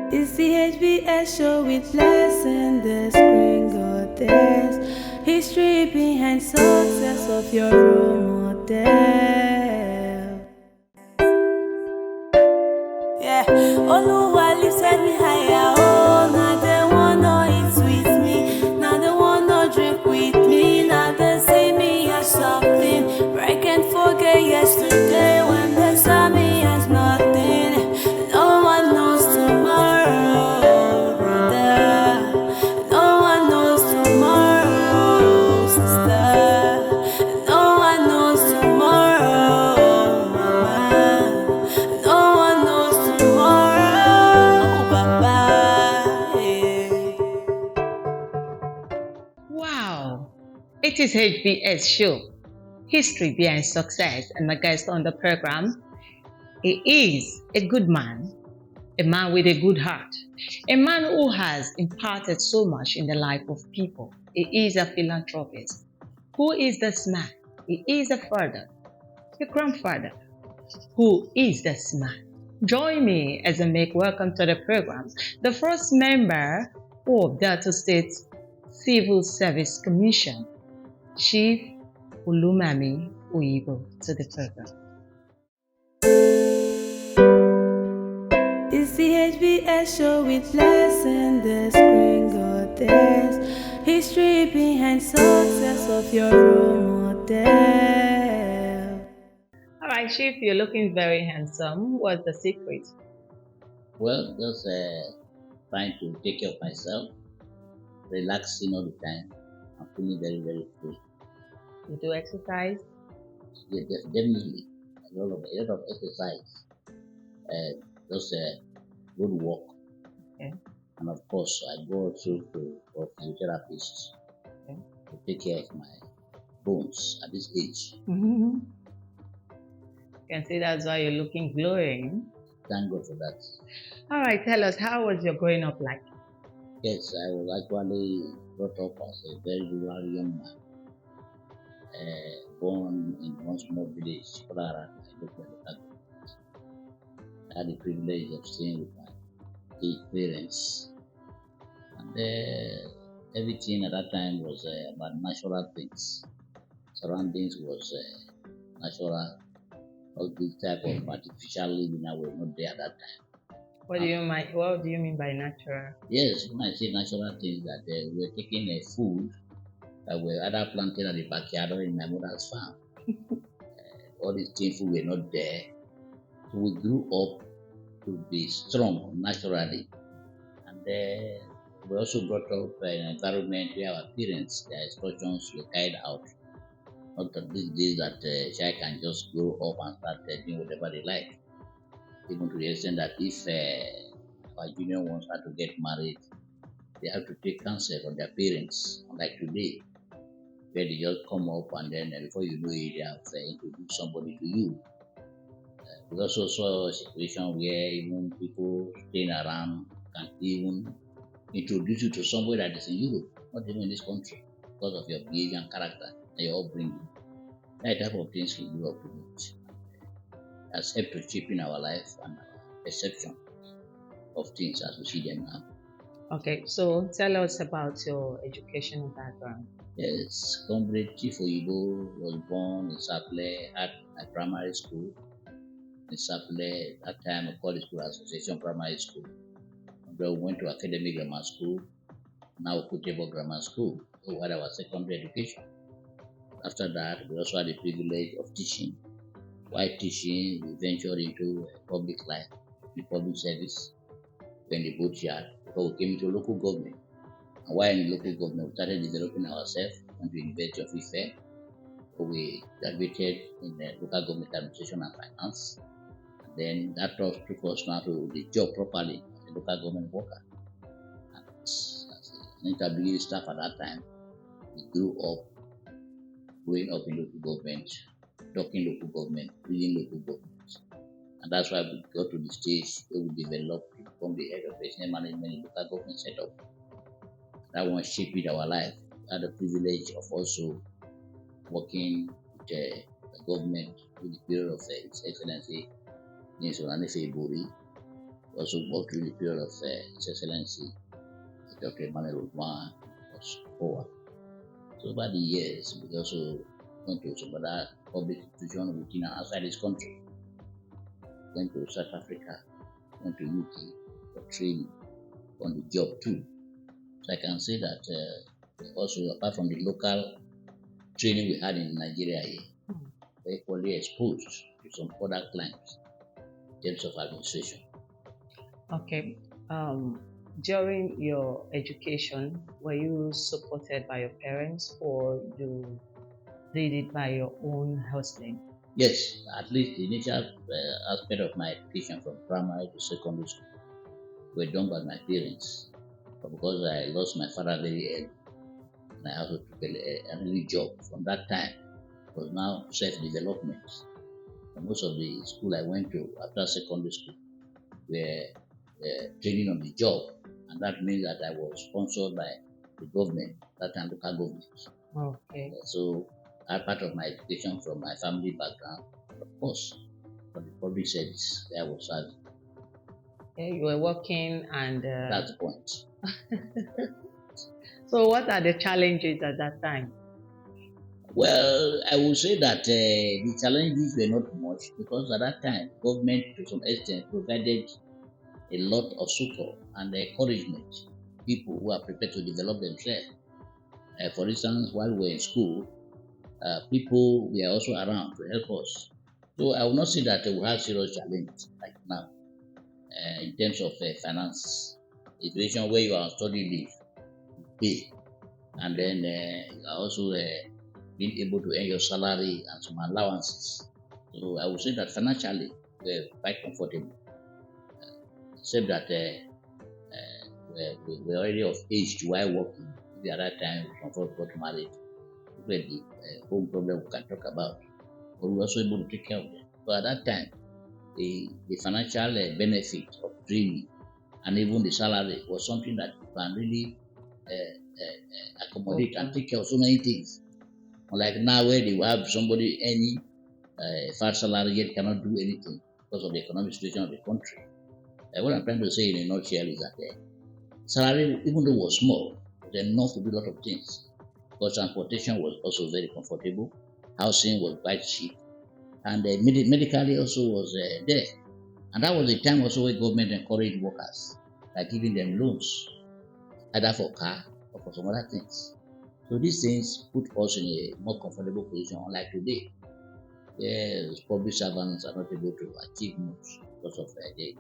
It's the HBS show with lesson the screen goddess. History behind success of your role model. Yeah, Oluwa lifted me higher. Oh, now they wanna eat with me. Now they wanna drink with me. Now they see me as something. But I can't forget yesterday when they saw me as nothing. No one knows tomorrow, brother. No one knows tomorrow, sister. No one knows tomorrow, mama. No one knows tomorrow, Baba. Yeah. Wow, it is HBS show, History Behind Success, and my guest on the program, he is a good man, a man with a good heart, a man who has imparted so much in the life of people. He is a philanthropist. Who is this man? He is a father, a grandfather. Who is this man? Join me as I make welcome to the program the first member of Delta State Civil Service Commission, Chief Olumami Oyibo, to the program. It's the HBS show with lesson the screen goddess. History behind success of your role model. All right, Chief, you're looking very handsome. What's the secret? Well, just trying to take care of myself, relaxing all the time. I'm feeling very, very free. You do exercise? Yeah, definitely a lot of exercise, just good walk, Okay. and of course, I go also to a physiotherapist Okay. to take care of my bones at this age. You can see that's why you're looking glowing. Thank God for that. All right, tell us, how was your growing up like? Yes, I was actually brought up as a very rural young man, born in one small village, Kolara, I looked at the I had the privilege of staying with my parents, and everything at that time was about natural things. Surroundings was natural. All this type of artificial living that were not there at that time. What do you mean by natural? Yes, when I say natural things, that we were taking a food that were either planted at the backyard or in my mother's farm. All these things were not there. So we grew up to be strong naturally. And we also brought up in an environment where our parents, their instructions were carried out. Not that these days that child can just grow up and start doing whatever they like. Even to the extent that if our junior wants her to get married, they have to take counsel from their parents, unlike today, where they just come up and then before you know it, they have introduced somebody to you. We also saw a situation where even people staying around can even introduce you to somebody that is in Europe, not even in this country, because of your behavior and character and your upbringing. That type of things we grew up with has helped to shape in our life and our perception of things as we see them now. Okay, so tell us about your educational background. Yes, Comrade Chief Oyibo was born in Saple, had my primary school in Saple. That time, I called the school Association Primary School. And then we went to Academic Grammar School, now Kutebo Grammar School. So we had our secondary education. After that, we also had the privilege of teaching. While teaching, we ventured into public life, the public service, in the boatyard, before we came into local government. And while in local government, we started developing ourselves on the University of Ife. We graduated in local government administration and finance. And then that took us now to the job properly as a local government worker. And as an intermediate staff at that time, we grew up, growing up in local government, talking local government, reading local government. And that's why we got to the stage where we developed to become the head of personnel management in local government setup. That one shaped our life. We had the privilege of also working with the government in the period of His Excellency Nation Anifebori, also worked during the period of His Excellency Dr. Emmanuel Olumami was poor. So over the years, we also went to some other public institutions within and outside this country. Went to South Africa, went to UK for training on the job too. So I can say that also apart from the local training we had in Nigeria here, we're equally exposed to some other clients in terms of administration. Okay. During your education, were you supported by your parents or you did it by your own hustling? Yes, at least the initial aspect of my education from primary to secondary school were done by my parents. But because I lost my father very early, and I also took an early job from that time, it was now self-development. And most of the school I went to after secondary school were training on the job, and that means that I was sponsored by the government, that time local government. Okay. So I part of my education from my family background, of course, from the public service where I was serving. Yeah, you were working and That's the point. so what are the challenges at that time? Well, I would say that the challenges were not much because at that time, government to some extent provided a lot of support and encouragement to people who are prepared to develop themselves. For instance, while we were in school, people were also around to help us. So I will not say that we have serious challenge like now in terms of finance. A situation where you are on study leave, you pay, and then you are also being able to earn your salary and some allowances. So I would say that financially we're quite comfortable, except that we're already of age to while working. Maybe at that time, some of us got married. Where the home problem we can talk about, but we were also able to take care of them. So at that time, the financial benefit of training and even the salary was something that you can really accommodate and take care of so many things. Unlike now, where they will have somebody earning fat salary yet cannot do anything because of the economic situation of the country. What I'm trying to say in a nutshell is that salary, even though it was small, was enough to do a lot of things. Because transportation was also very comfortable, housing was quite cheap, and medically also was there. And that was the time also where government encouraged workers by giving them loans, either for car or for some other things. So these things put us in a more comfortable position, unlike today, where public servants are not able to achieve much because of the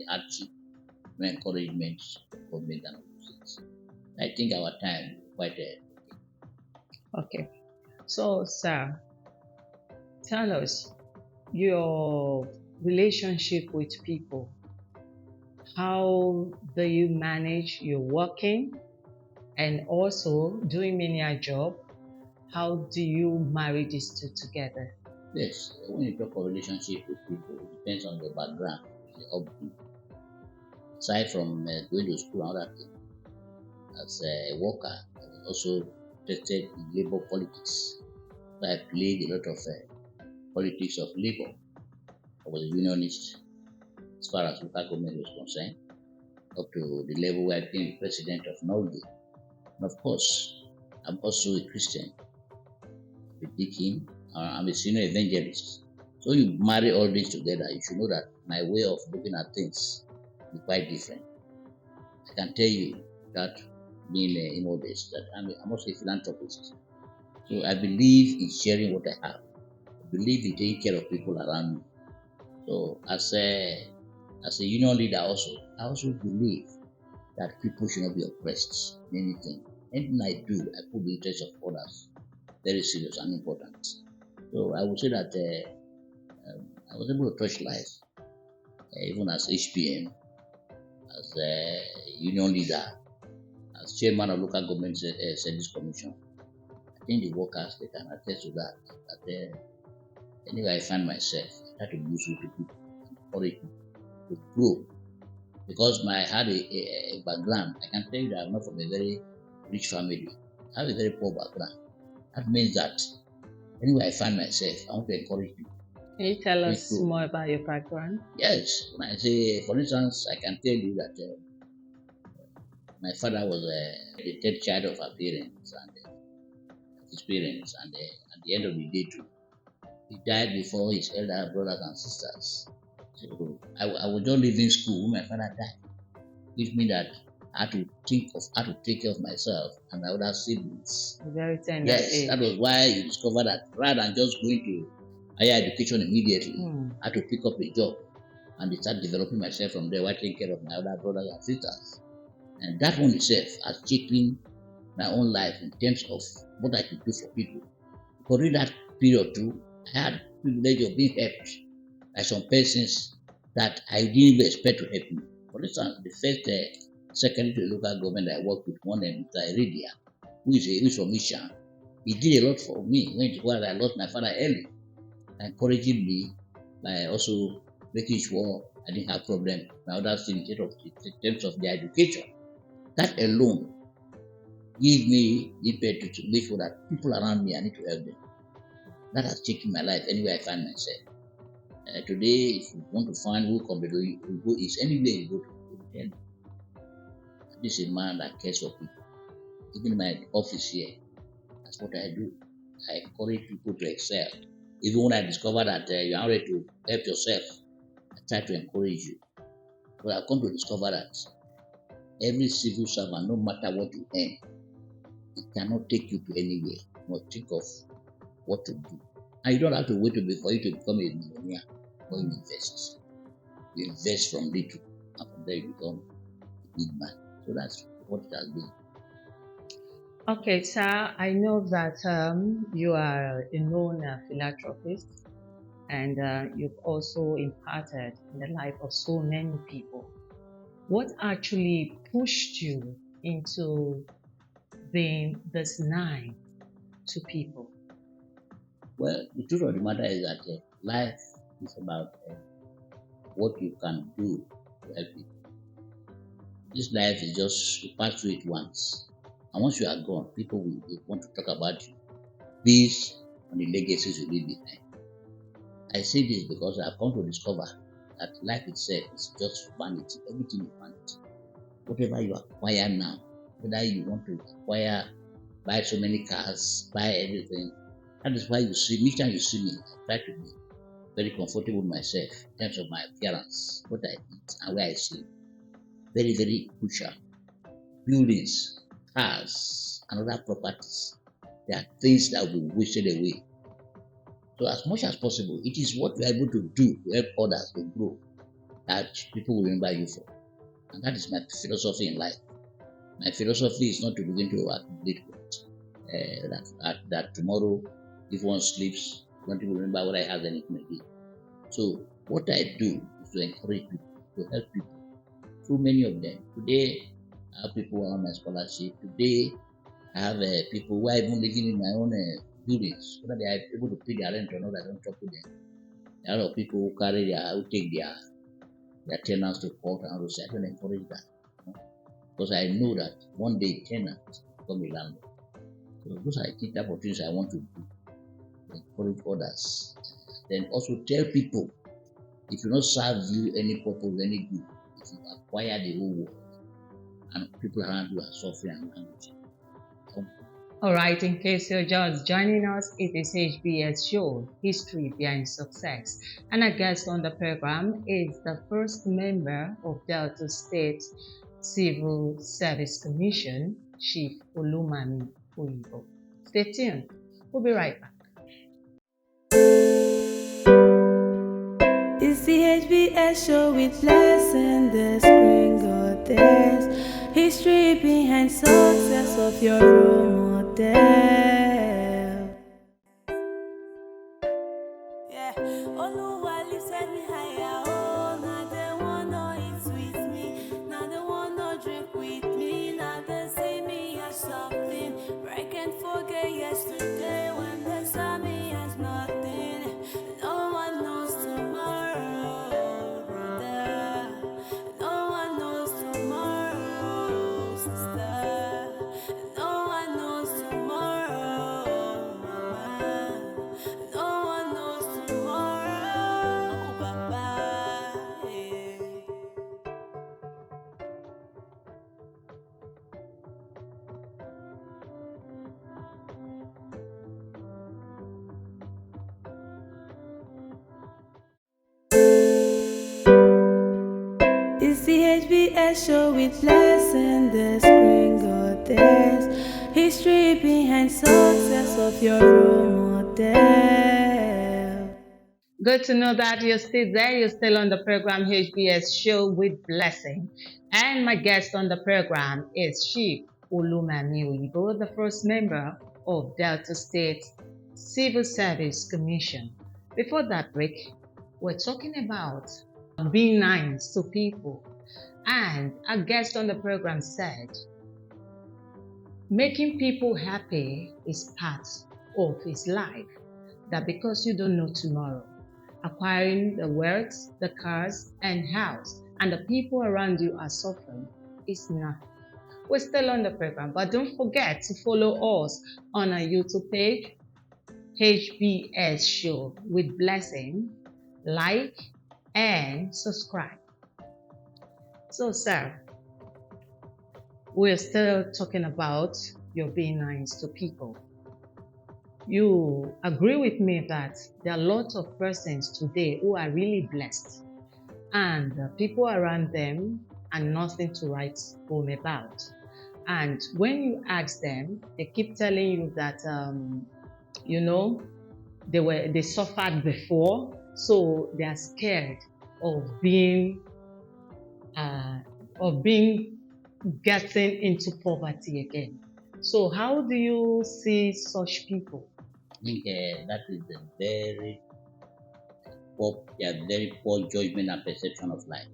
hardship, no encouragement from government and all those things. I think our time quite Okay. So, sir, tell us your relationship with people. How do you manage your working and also doing menial job? How do you marry these two together? Yes, when you talk of relationship with people, it depends on the background, the upbringing. Aside from going to school and other things, as a worker, I was also interested in labor politics. So I played a lot of politics of labor. I was a unionist as far as local government was concerned, up to the level where I became the president of Norway. And of course, I'm also a Christian, a deacon, I'm a senior evangelist. So you marry all this together, you should know that my way of looking at things is quite different. I can tell you that being immodest, that I'm also a philanthropist. So I believe in sharing what I have. I believe in taking care of people around me. So as a union leader also, I also believe that people should not be oppressed in anything. Anything I do, I put the interest of others very serious and important. So I would say that I was able to touch lives, even as HPM, as a union leader, as chairman of local government service commission. I think the workers they can attest to that. That anywhere I find myself, I try to be useful to people, encourage people to grow. Because I had a background, I can tell you that I'm not from a very rich family. I have a very poor background. That means that anywhere I find myself, I want to encourage people. Can you tell Very us true. more about your background? Yes, when I say, for instance, I can tell you that my father was the third child of our parents and his parents, and at the end of the day, too, he died before his elder brothers and sisters. So I was just leaving school when my father died, which means that I had to think of how to take care of myself and my other siblings. A very tender Yes, that was age. why you discovered that rather than just going to higher education immediately, Hmm. I had to pick up a job and start developing myself from there while taking care of my other brothers and sisters. And that one itself has shaping my own life in terms of what I could do for people. Because in that period too, I had the privilege of being helped by some persons that I didn't even expect to help me. For instance, the first secretary to the local government I worked with, one named Mr. Iridia, who is from Ishan. He did a lot for me when I lost my father early, encouraging me by also making sure I didn't have problems with my other students in terms of their education. That alone gave me the impetus to make sure that people around me, I need to help them. That has changed my life anywhere I find myself. Today, if you want to find who come you go is anywhere you go to, then this is a man that cares for people. Even in my office here, that's what I do. I encourage people to excel. Even when I discover that you are ready to help yourself, I try to encourage you. But I've come to discover that every civil servant, no matter what you earn, it cannot take you to anywhere. You must think of what to do. And you don't have to wait for you to become a millionaire or you invest. You invest from little, and from there you become a big man. So that's what it has been. Okay, sir, I know that you are a known philanthropist and you've also imparted in the life of so many people. What actually pushed you into being this nice to people? Well, the truth of the matter is that life is about what you can do to help people. This life is just you pass through it once. And once you are gone, people will want to talk about you based on the legacies you leave behind. I say this because I've come to discover that life itself is just vanity. Everything is vanity. Whatever you acquire now, whether you want to acquire, buy so many cars, buy everything, that is why you see me. Each time you see me, I try to be very comfortable with myself in terms of my appearance, what I eat, and where I sleep. Very, very crucial. Buildings, cars, and other properties. They are things that will be wasted away. So as much as possible, it is what you are able to do to help others to grow that people will remember you for. And that is my philosophy in life. My philosophy is not to begin to accumulate wealth. That tomorrow, if one sleeps, don't even remember what I have anything again. So what I do is to encourage people, to help people. So many of them. Today, I have people on my scholarship. Today, I have people who are even living in my own buildings, whether they are able to pay their rent or not. I don't talk to them. There are a lot of people who take their tenants to court and all. I don't encourage that, you know, because I know that one day tenants become a landlord. So those are the type of things I want to do, to encourage others. Then also tell people if you not serve you any purpose, any good, if you acquire the whole world and people around you are suffering and hungry, All right, in case you're just joining us, it is HBS show, History Behind Success. And our guest on the program is the first member of Delta State Civil Service Commission, Chief Olumami Oyibo. Stay tuned. We'll be right back. It's the HBS show with lesson the screen goddess. History behind success of your role model. Yeah, Oluwa lifted me higher. Oh, now they wanna eat with me. Now they wanna drink with me. Now they see me as something. But I can't forget yesterday when they saw me as nothing. No one knows tomorrow, brother. No one knows tomorrow, sister. No one knows tomorrow. HBS show with blessing, the screen goddess. History behind success of your role model. Good to know that you're still there. You're still on the program HBS Show with Blessing. And my guest on the program is Chief Olumami Oyibo, the first member of Delta State Civil Service Commission. Before that break, we're talking about being nice to people. And our guest on the program said, making people happy is part of his life. That because you don't know tomorrow, acquiring the wealth, the cars and house, and the people around you are suffering is nothing. We're still on the program, but don't forget to follow us on our YouTube page, HBS Show with Blessing, like and subscribe. So, sir, we're still talking about your being nice to people. You agree with me that there are lots of persons today who are really blessed, and the people around them are nothing to write home about. And when you ask them, they keep telling you that they suffered before, so they are scared of being getting into poverty again. So how do you see such people? I think that is a very poor judgment and perception of life.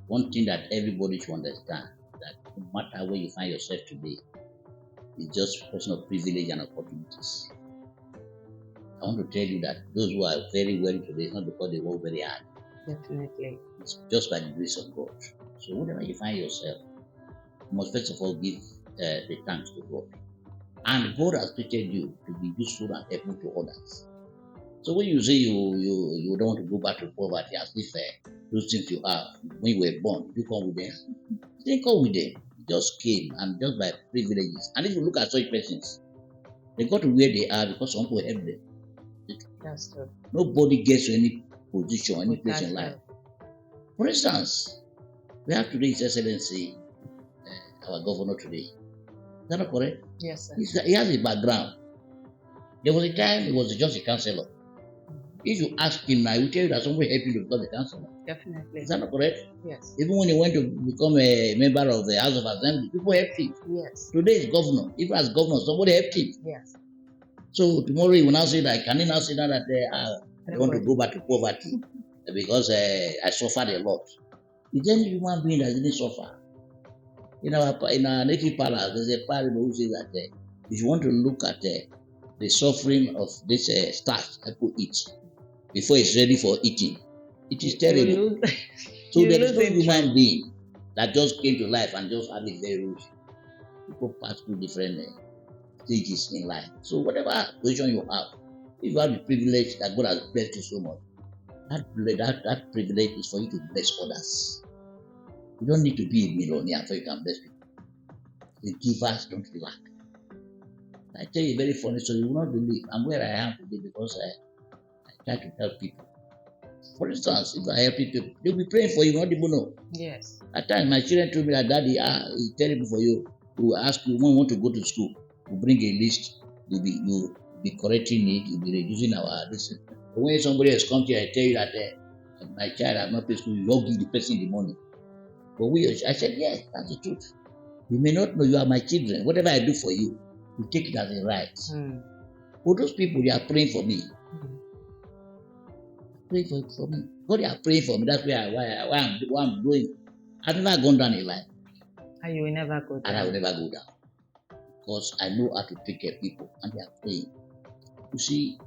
One thing that everybody should understand, that no matter where you find yourself today, it's just a question of privilege and opportunities. I want to tell you that those who are very wealthy today, it's not because they work very hard. Definitely. It's just by the grace of God. So whenever you find yourself, you must first of all give the thanks to God. And God has created you to be useful and helpful to others. So when you say you don't want to go back to poverty, as if those things you have when you were born, you come with them. You didn't come with them. You just came, and just by privileges. And if you look at such persons, they got to where they are because some people help them. That's true. Nobody gets to any position, any place Without in life. help. For instance, we have today His Excellency, our governor today. Is that not correct? Yes, sir. He has a background. There was a time he was just a councillor. If you ask him now, he will tell you that somebody helped him to become a councillor. Definitely. Is that not correct? Yes. Even when he went to become a member of the House of Assembly, people helped him. Yes. Today he's governor. Even as governor, somebody helped him. Yes. So tomorrow he will now say that, can he now say that I want to go back to poverty because I suffered a lot. Is there any human being that didn't suffer? In our native palace, there's a parable who says that if you want to look at the suffering of this starch people eat before it's ready for eating, it is terrible. So there is no human being that just came to life and just had a very rich. People pass through different stages in life. So whatever position you have, if you have the privilege that God has blessed you so much, that privilege is for you to bless others. You don't need to be a millionaire so you can bless people. The givers don't lack. I tell you a very funny story. You will not believe. I'm where I am today because I try to help people. For instance, if I help people, they'll be praying for you, not even know. Yes. At times, my children told me that, Daddy, it's terrible for you. We will ask you when you want to go to school, we'll bring a list. You'll be correcting it. You'll be reducing our list. But when somebody else comes here, I tell you that my child has not paid school, you don't give the person the money. But I said, yes, that's the truth. You may not know you are my children. Whatever I do for you, you take it as a right. For those people, they are praying for me. Praying for me. God, they are praying for me. That's why I'm doing. I've never gone down in life. And you will never go down. And I will never go down. Because I know how to take care of people and they are praying. You see,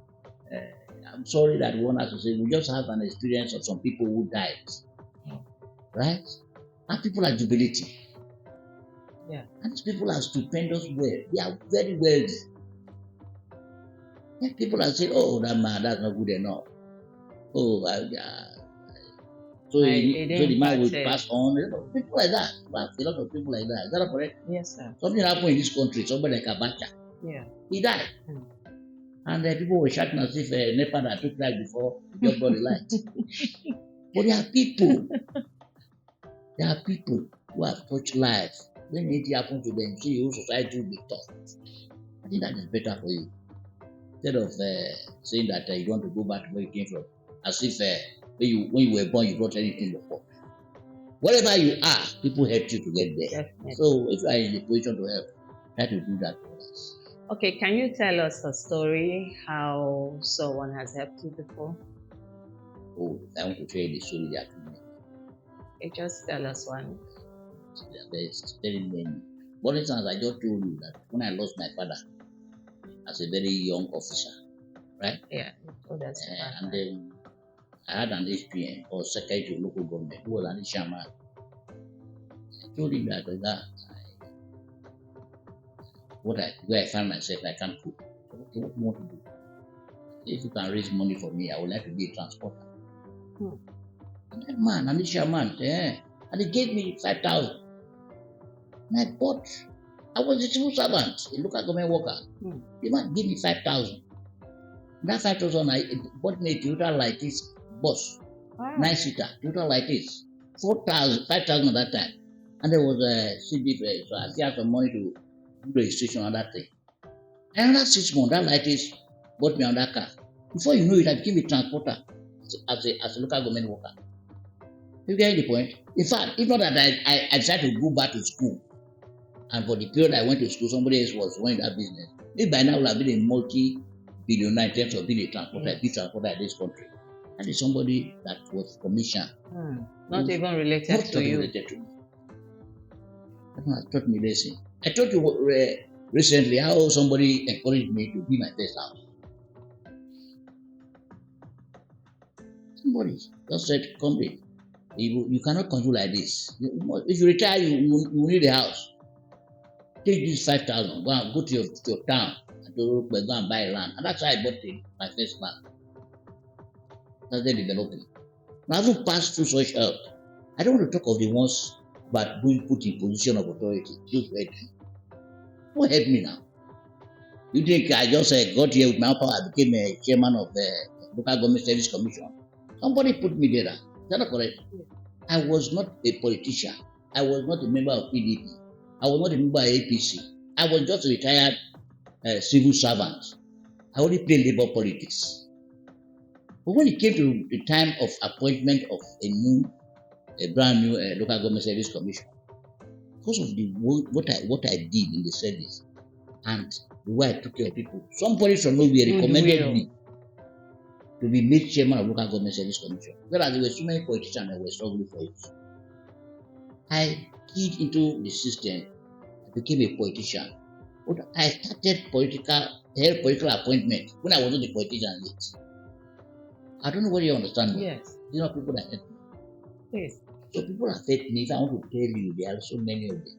I'm sorry that one has to say, we just have an experience of some people who died. Right? And people are jubilating. Yeah. And these people are stupendous well. They are very wealthy. Yeah, people are saying, oh, that man, that's not good enough. Oh, so the man will pass on. People like that. A lot of people like that. Is that correct? Yes, sir. Something happened in this country. Somebody like Abacha. Yeah. He died. And people were shouting as if Nepal that took life before just got the light. But there are people There are people who have touched lives. When anything happens to them, see, your society will be tough. I think that is better for you. Instead of saying that you want to go back to where you came from, as if when you were born, you brought anything before. Wherever you are, people helped you to get there. Definitely. So if you are in the position to help, try to do that for others. Okay, can you tell us a story how someone has helped you before? Oh, if I want to tell you the story, there are too many. Okay, just tell us one. There's very many. For instance, I just told you that when I lost my father as a very young officer, right? Yeah, you told us about And that. then I had an HPN or secretary of local government who was an chairman. I told him that where I find myself, I can't cook. So, okay, what do you want to do? If you can raise money for me, I would like to be a transporter. And that man, an chairman, and he gave me 5,000. And I bought. I was a civil servant, a local government worker. The man gave me 5,000. That 5,000, I bought me a Toyota like this bus, 9-seater, Toyota like this, 4,000, 5,000 at that time. And there was a CB, so I still had some money to do the registration on that thing. And another 6 months, that like this bought me on that car. Before you know it, I became a transporter as a local government worker. You get the point? In fact, if not that I decided to go back to school, and for the period I went to school, somebody else was running that business. Maybe by now I would have been a multi-billionaire in terms of being a transporter, a big transporter in this country. That is somebody that was commissioned. Not even related to you. Related to me. That one has taught me lesson. I told you recently how somebody encouraged me to be my first house. Somebody just said, "Comrade, you cannot continue like this. If you retire, you need a house. Take this 5,000, go to your town, and go and buy land." And that's how I bought my first land. Started developing. Now, I've passed through such help. I don't want to talk of the ones about being put in position of authority. Those who help me. Who helped me now? You think I just got here with my power? I became a chairman of the Local Government Service Commission. Somebody put me there. Is that not correct? I was not a politician. I was not a member of PDP. I was not a member of APC. I was just a retired civil servant. I only played labor politics. But when it came to the time of appointment of a brand new local government service commission, because of what I did in the service and the way I took care of people, somebody from nowhere recommended me to be made chairman of local government service commission. Whereas there were so many politicians that were struggling for it. I keyed into the system. I became a politician. But I started political appointment when I was not a politician yet. I don't know whether you understand me. Yes. These are people that help me. Yes. So people have helped me. If I want to tell you, there are so many of them.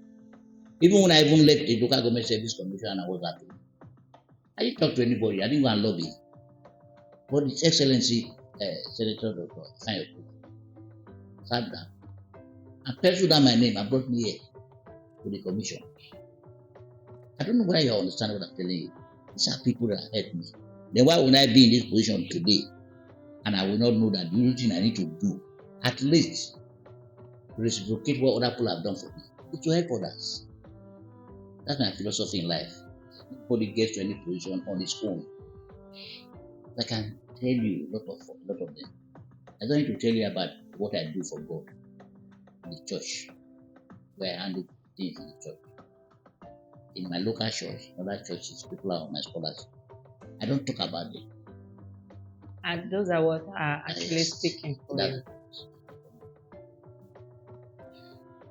Even when I left the local government service commission, I was happy. I didn't talk to anybody. I didn't go and lobby. But His Excellency, Senator Dr. Sanyoku, sat down and penciled down my name and brought me here to the commission. I don't know whether you understand what I'm telling you. These are people that helped me. Then why would I be in this position today? And I will not know that the only thing I need to do, at least, reciprocate what other people have done for me, is to help others. That's my philosophy in life. Nobody gets to any position on his own. I can tell you a lot of them. I don't need to tell you about what I do for God in the church, where I handle things in the church. In my local church, other churches, people are on my scholarship. I don't talk about them. And those are what are actually speaking for you.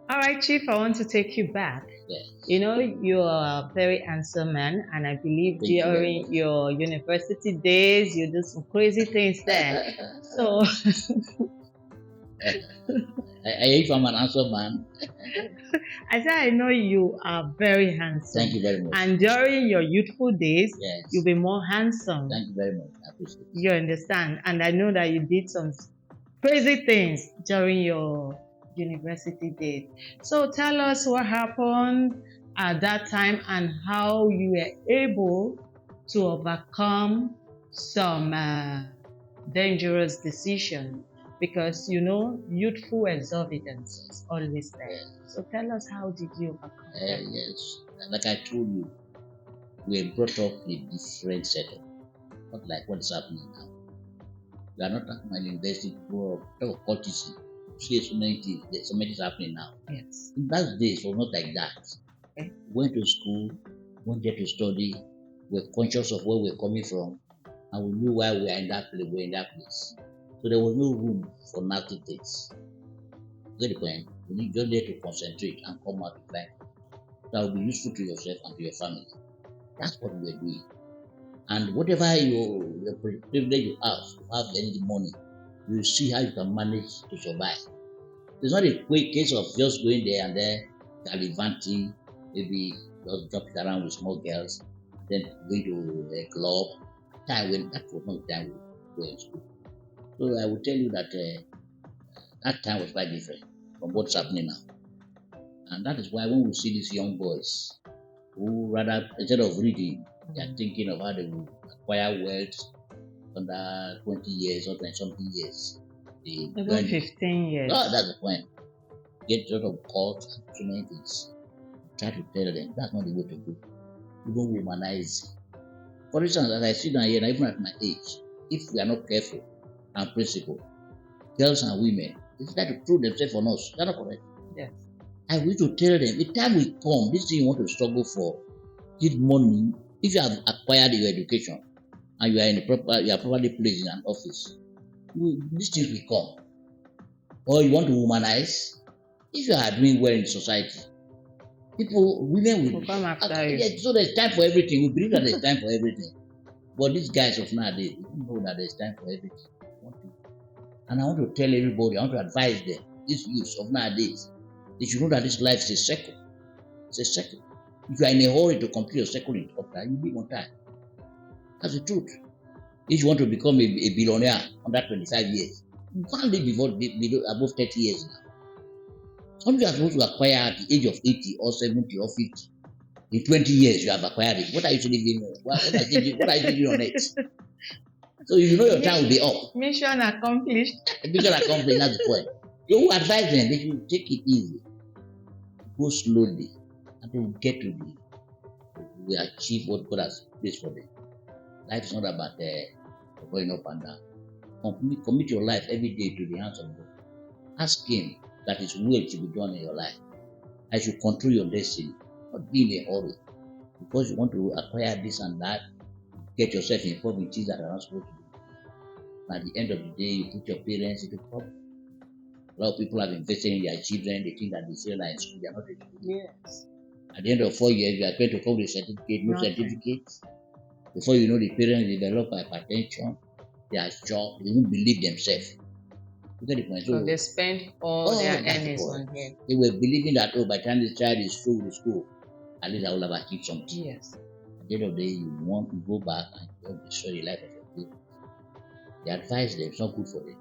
All right, Chief, I want to take you back. Yes. You know, you're a very handsome man, and I believe during your university days, you do some crazy things there. So, if I'm an handsome man, I said, I know you are very handsome. Thank you very much. And during your youthful days, yes, you'll be more handsome. Thank you very much. I appreciate it. You understand? And I know that you did some crazy things during your university days. So tell us what happened at that time and how you were able to overcome some dangerous decisions because youthful exuberance is always there. So tell us, how did you overcome that? Yes, like I told you, we were brought up in a different setup, not like what is happening now. We are not talking about university, talk of courtesy. See, so many things, there's so many things happening now. Yes. In those days, it was not like that. Okay. Went to school, went there to study, we're conscious of where we're coming from, and we knew why we are in that place, we're in that place. So there was no room for nasty things. Get the point? You need just there to concentrate and come out with life that will be useful to yourself and to your family. That's what we were doing. And whatever your privilege you have any money, you see how you can manage to survive. It's not a quick case of just going there and then gallivanting, maybe just jumping around with small girls, then going to a club. That was not the time we were in school. So I will tell you that that time was quite different from what's happening now. And that is why when we see these young boys who rather, instead of reading, they are thinking of how they will acquire wealth under 20 years or 20 something years. Even 15 years. Oh, that's the point. Get out of court and so many things. Try to tell them that's not the way to go. Even womanize. For instance, as I sit down here, even at my age, if we are not careful and principled, girls and women, they try to prove themselves on us. That's not correct. Yes. I wish to tell them, the time will come, this thing you want to struggle for, need money. If you have acquired your education and you are you are properly placed in an office, these things will come. Or you want to womanize, if you are doing well in society, women will come after you. Yeah, so there's time for everything. We believe that there's time for everything. But these guys of nowadays, they don't know that there's time for everything. And I want to tell everybody, I want to advise them, these youths of nowadays, they should know that this life is a circle. It's a circle. If you are in a hurry to complete your circle in top time, you'll be on time. That's the truth. If you want to become a billionaire under 25 years, you can't live above 30 years now. Some of you are supposed to acquire at the age of 80 or 70 or 50. In 20 years, you have acquired it. What are you doing? What are you doing on it? So you know your time will be up. Mission accomplished. Mission accomplished, that's the point. You advise them, they should take it easy. Go slowly, and they will get to will achieve what God has placed for them. Life is not about going up and down. Commit your life every day to the hands of God. Ask Him that His will should be done in your life. I should control your destiny, not be in a hurry. Because you want to acquire this and that, get yourself involved in things that are not supposed to be. At the end of the day, you put your parents into problem. A lot of people have invested in their children, they think that they still are in school, they are not in school. Yes. At the end of 4 years, you are going to come with a certificate, no certificate. Before you know, the parents develop hypertension, they are shocked, they won't believe themselves. You get the point? So they spend all their earnings on him. They were believing that, by the time this child is through with school, at least I will have achieved something. Yes. At the end of the day, you want to go back and you want to destroy the life of your parents. They advise them, it's not good for them.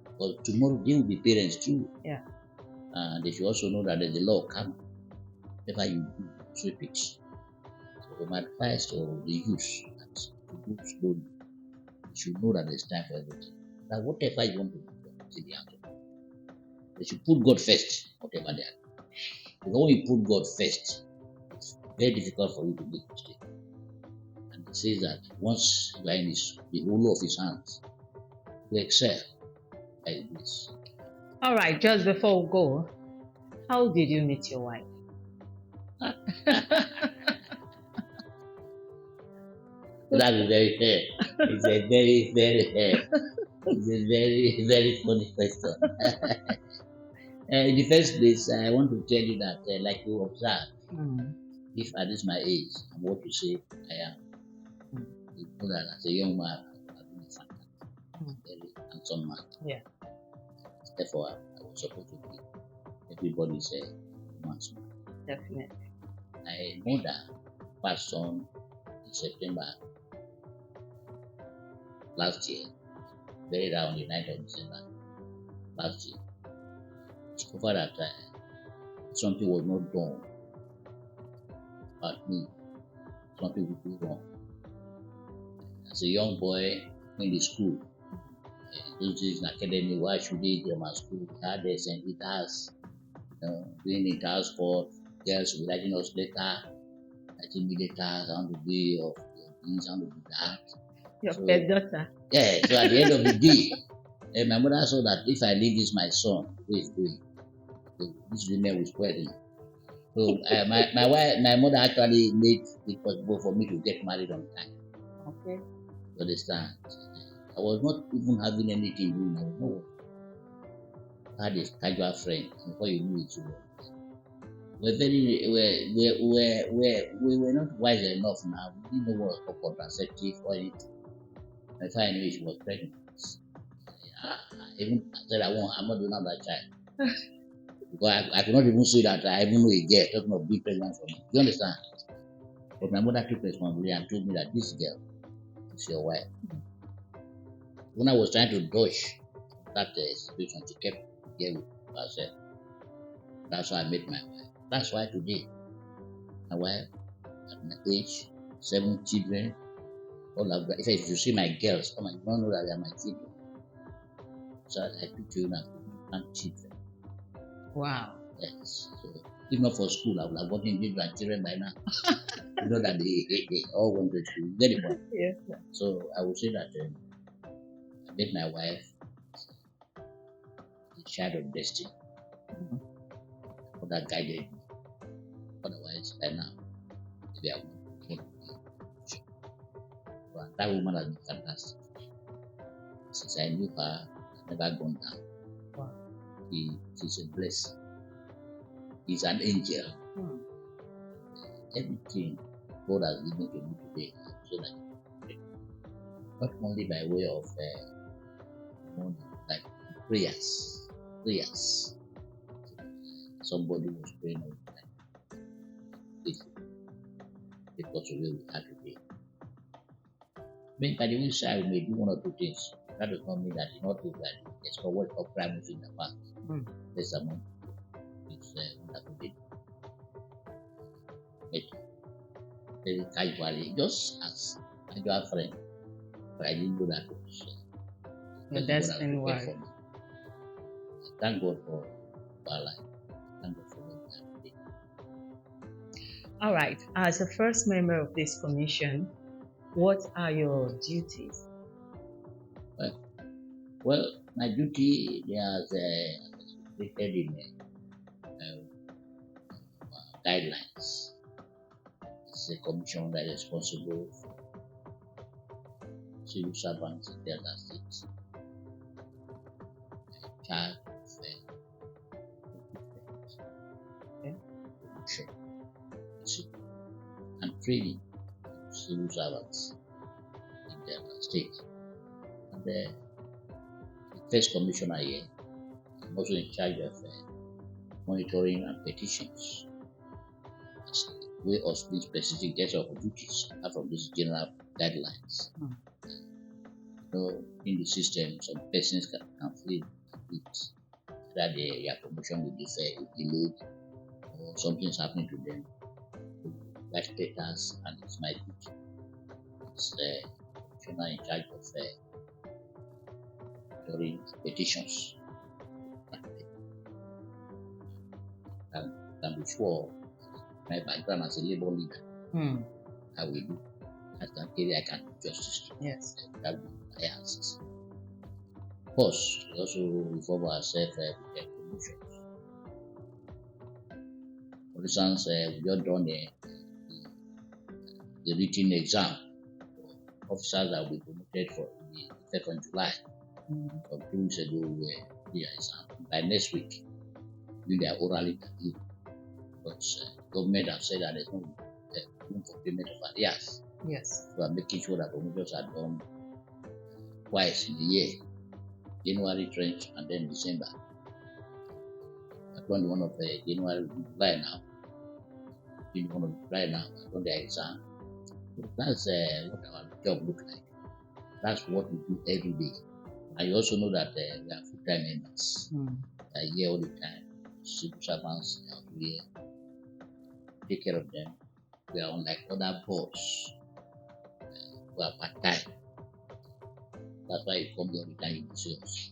Because tomorrow they will be parents too. Yeah. And they should also know that there's a law of karma. Whatever you do, sweep it. So my advice to the youth is to go slowly. You should know that there's time for everything. That whatever you want to do, it's in the hands of God. They should put God first, whatever they are. Because when you put God first, it's very difficult for you to make mistakes. And it says that once you are in the hollow of His hands, you excel by His grace. All right, just before we go, how did you meet your wife? That is very fair. It's a very, very fair. It's a very, very funny question. In the first place, I want to tell you that, like you observed, if at this my age, I'm what you say I am, you know that as a young man, I've been a fantastic, very handsome man. Yeah. Therefore, I was supposed to be everybody's man's man. Definitely. My mother passed on in September last year, buried her on the 9th of December last year. Discovered that something was not done about me, something would go wrong. As a young boy in the school, those days in academy, why should they grammar school? We had the St. Peter's, doing inter sport, girls will be writing us later, writing me later, I want to be of this, I want to be that. Your So, pet daughter. yeah, so at the end of the day, my mother saw that if I leave this my son, who is doing, these women will spoil him. So my wife, my mother actually made it possible for me to get married on time. Okay. You understand? I was not even having anything doing. I was not. I had a casual friend before you knew it. We were not wise enough now. We didn't know what was called contraceptive or anything. Before I knew it, she was pregnant. I even said I'm not doing that child. Because I could not even say that I even know a girl talking of being pregnant for me. You understand? But my mother took responsibility and told me that this girl is your wife. When I was trying to dodge that situation, she kept here with herself. That's why I met my wife. That's why today, my wife, at my age, 7 children, all of that. If you see my girls, you don't know that they are my children. So I took children and children. Wow. Yes. So if not for school, I would have gotten children by now. You know that they all went to school. Get the point? Yes, sir. So I would say that I met my wife, the child of destiny. That guided me. Otherwise, by now, maybe I would not be. But that woman has been fantastic. Since I knew her, I've never gone down. Wow. She's a blessing. He's an angel. Everything God has given to me today, so that not only by way of money, like prayers. Somebody was praying all the time. Because of where we are today. By the way, sir, we may do one or two things. That does not mean that in not do that. There's no word of crime in the past. There's a month. It's wonderful day. Very casually, just as a casual friend. But I didn't know that was Your destiny wife. Thank God for our life. Thank God for what we have today. All right. As a first member of this commission, what are your duties? Well, my duty is stated in guidelines. It's a commission that is responsible for civil servants in Delta State. Charge of and training civil servants in Delta State. And the first commissioner here, I'm also in charge of monitoring and petitions as a way of being specific data of duties apart from these general guidelines. In the system, some persons can feel that their promotion will be delayed or something's happening to them. That status and it's my duty. It's the commissioner in charge of monitoring petitions. And can be sure my background as a labor leader, I will do. I can do justice. Yes. That will be my answers. Of course, we also reform ourselves with promotions. For instance, we just done the written exam for officers that will be promoted for the 3rd of July. From 2 weeks ago, we were the exam. By next week, doing their oral interview. Because government have said that there's no room for payment of arrears. Yes. So I'm making sure that promotions are done twice in the year. January trench and then December. I've done one of January, July now. In one of July now, I've done the exam. So that's what our job looks like. That's what we do every day. And you also know that we are full-time members. They are here all the time. Civil servants are here. Take care of them. We are unlike other boards who are part-time. That's why you come here every time you see us.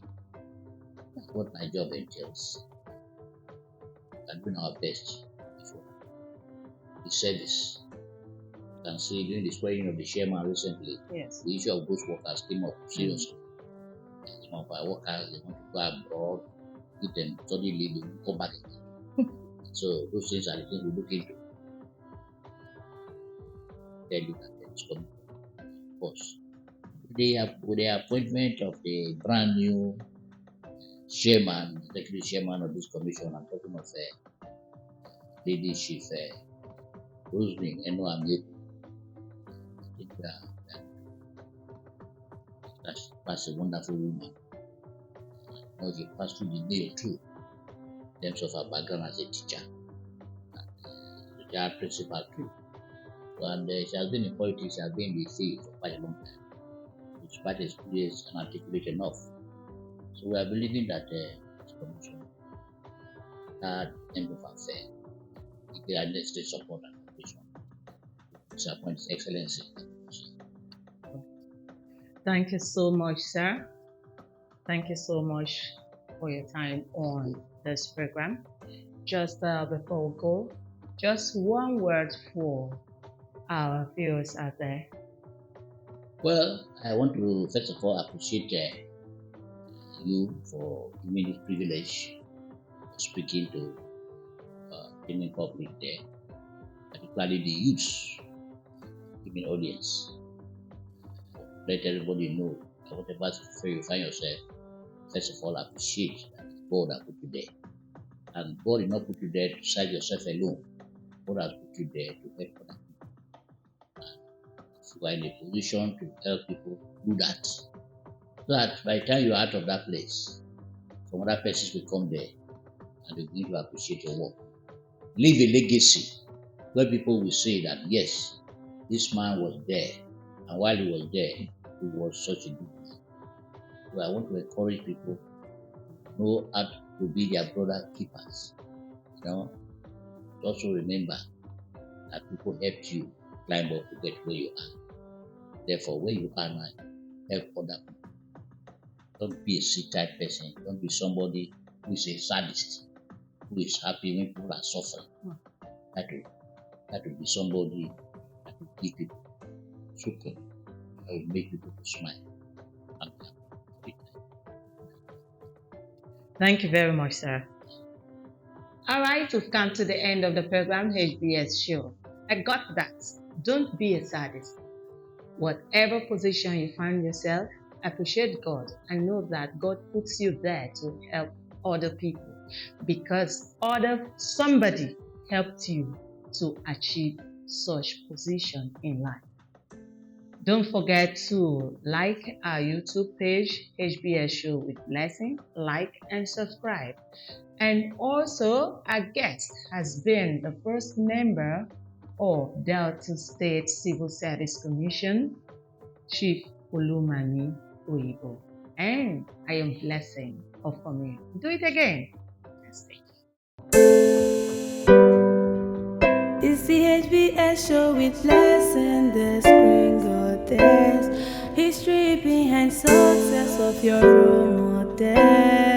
That's what my job entails. We are doing our best for the service. You can see during the swearing of the chairman recently, Yes. the issue of ghost workers came up seriously. Some of our workers, they want to go abroad, give them study leave, they will come back again. So those things are the things we look into. Then you can it's coming, of course. With the appointment of the brand new chairman, executive chairman of this commission, I'm talking of Lady Chief Rosemary Olumami. I think that's a wonderful woman. You know, she passed through the mill too, in terms of her background as a teacher, retired principal too. And she has been in politics, she has been in the field for quite a long time. She's quite experienced and articulate enough. So we are believing that this commission, that end of affair, if they are necessary support and cooperation, to appoint His Excellency. Thank you so much, sir. Thank you so much for your time on this program. Just before we go, just one word for our viewers out there. Well, I want to first of all appreciate you for giving me the privilege of speaking to the public there, particularly the youths, giving audience. Let everybody know that whatever situation you find yourself, first of all appreciate that God has put you there. And God did not put you there to serve yourself alone. God has put you there to help other people. And if you are in a position to help people, do that. So that by the time you are out of that place, some other persons will come there and they begin to appreciate your work. Leave a legacy where people will say that yes, this man was there, and while he was there, he was such a good man. So I want to encourage people to know how to be their brother keepers. You know, also remember that people helped you climb up to get where you are. Therefore, where you are now, help other people. Don't be a sick type person. Don't be somebody who is a sadist, who is happy when people are suffering. That will be somebody that will give people support, that will make people to smile. Thank you very much, sir. All right, we've come to the end of the program, HBS Show. I got that. Don't be a sadist. Whatever position you find yourself, appreciate God and know that God puts you there to help other people because somebody helped you to achieve such position in life. Don't forget to like our YouTube page, HBS Show with Blessing, like and subscribe. And also, our guest has been the first member of Delta State Civil Service Commission, Chief Olumami Oyibo. And I am Blessing of Comm. Do it again. It's the HBS show with Blessing, the screen goddess. History behind success of your role model.